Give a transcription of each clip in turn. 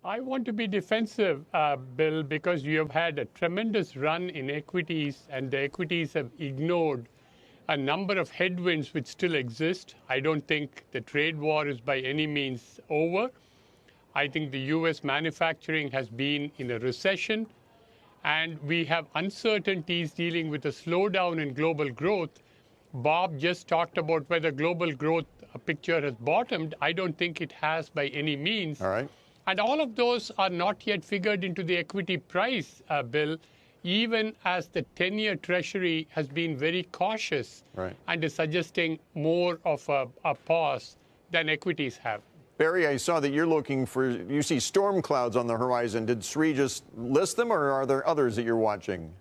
I want to be defensive, Bill, because you have had a tremendous run in equities, and the equities have ignored a number of headwinds which still exist. I don't think the trade war is by any means over. I think the U.S. manufacturing has been in a recession, and we have uncertainties dealing with a slowdown in global growth. Bob just talked about whether global growth picture has bottomed. I don't think it has by any means. All right. And all of those are not yet figured into the equity price, Bill, even as the 10-year Treasury has been very cautious and is suggesting more of a pause than equities have. Barry, I saw that you're looking for, you see storm clouds on the horizon. Did Sri just list them, or are there others that you're watching?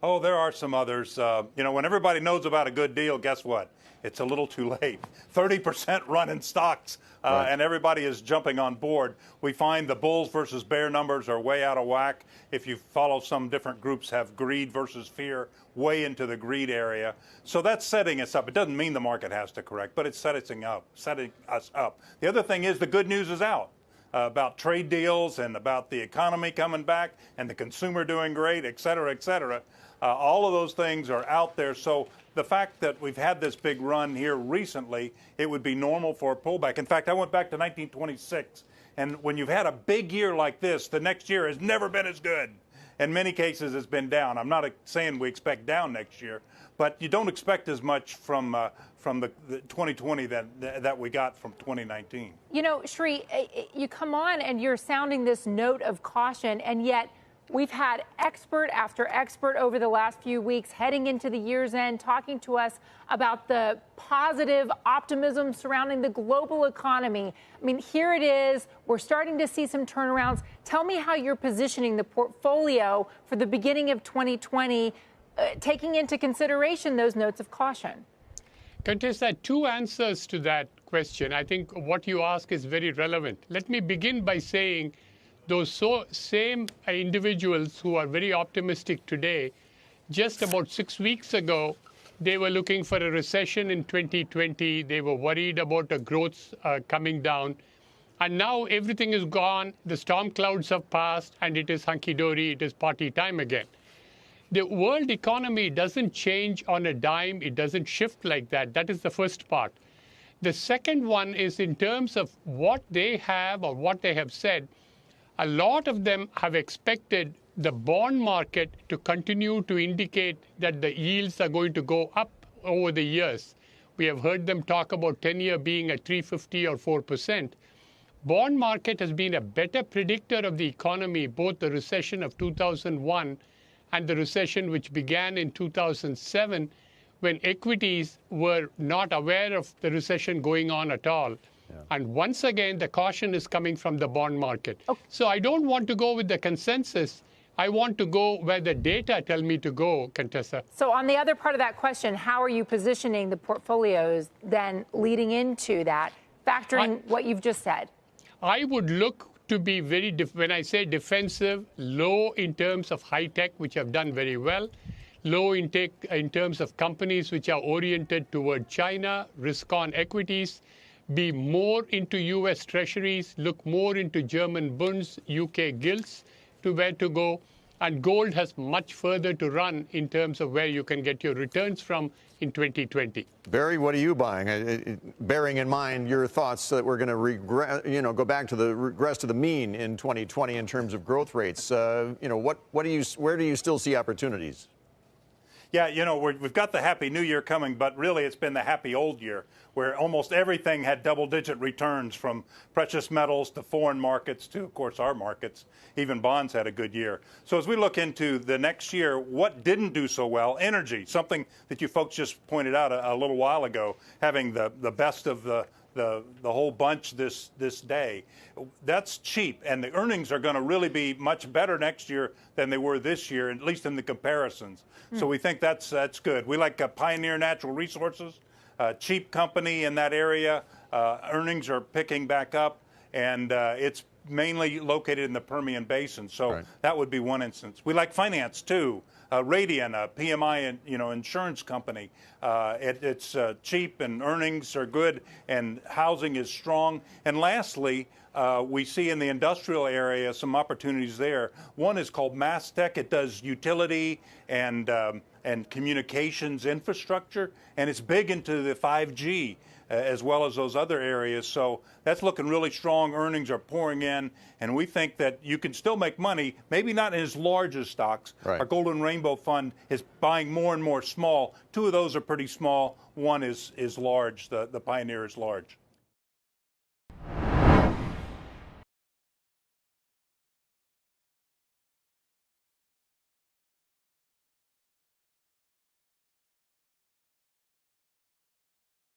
Oh, there are some others. You know, when everybody knows about a good deal, guess what? It's a little too late. 30% run in stocks, and everybody is jumping on board. We find the bulls versus bear numbers are way out of whack. If you follow some different groups, have greed versus fear way into the greed area. So that's setting us up. It doesn't mean the market has to correct, but it's setting us up. The other thing is the good news is out. About trade deals and about the economy coming back and the consumer doing great, et cetera, et cetera. All of those things are out there. So the fact that we've had this big run here recently, it would be normal for a pullback. In fact, I went back to 1926, and when you've had a big year like this, the next year has never been as good. In many cases, it's been down. I'm not saying we expect down next year, but you don't expect as much from the 2020 that we got from 2019. You know, Sri, you come on and you're sounding this note of caution, and yet we've had expert after expert over the last few weeks heading into the year's end talking to us about the positive optimism surrounding the global economy. I mean, here it is. We're starting to see some turnarounds. Tell me how you're positioning the portfolio for the beginning of 2020, taking into consideration those notes of caution. Contessa, two answers to that question. I think what you ask is very relevant. Let me begin by saying those same individuals who are very optimistic today, just about 6 weeks ago, they were looking for a recession in 2020. They were worried about the growth coming down. And now everything is gone. The storm clouds have passed, and it is hunky-dory. It is party time again. The world economy doesn't change on a dime. It doesn't shift like that. That is the first part. The second one is in terms of what they have or what they have said. A lot of them have expected the bond market to continue to indicate that the yields are going to go up over the years. We have heard them talk about 10-year being at 3.50 or 4%. Bond market has been a better predictor of the economy, both the recession of 2001 and the recession which began in 2007, when equities were not aware of the recession going on at all. And once again, the caution is coming from the bond market. So I don't want to go with the consensus. I want to go where the data tell me to go, Contessa. So on the other part of that question, how are you positioning the portfolios then leading into that, factoring what you've just said? I would look to be very, when I say defensive, low in terms of high tech, which have done very well, low in terms of companies which are oriented toward China, risk-on equities, be more into U.S. Treasuries, look more into German bunds, UK gilts, to where to go. And gold has much further to run in terms of where you can get your returns from in 2020. Barry, what are you buying? Bearing in mind your thoughts that we're going to go back to the regress to the mean in 2020 in terms of growth rates. Where do you still see opportunities? Yeah, you know, we've got the Happy New Year coming, but really it's been the happy old year, where almost everything had double-digit returns, from precious metals to foreign markets to, of course, our markets. Even bonds had a good year. So as we look into the next year, what didn't do so well? Energy, something that you folks just pointed out a little while ago, having the best of the whole bunch this day. That's cheap, and the earnings are going to really be much better next year than they were this year, at least in the comparisons. So we think that's good. We like Pioneer Natural Resources, cheap company in that area. Earnings are picking back up, and it's mainly located in the Permian Basin. So right. that would be one instance. We like finance too. Radian, a PMI, insurance company. It's cheap and earnings are good and housing is strong. And lastly, we see in the industrial area some opportunities there. One is called Mastech. It does utility and communications infrastructure, and it's big into the 5G. As well as those other areas. So that's looking really strong. Earnings are pouring in, and we think that you can still make money, maybe not as large as stocks. Right. Our Golden Rainbow Fund is buying more and more small. Two of those are pretty small. One is large. The Pioneer is large.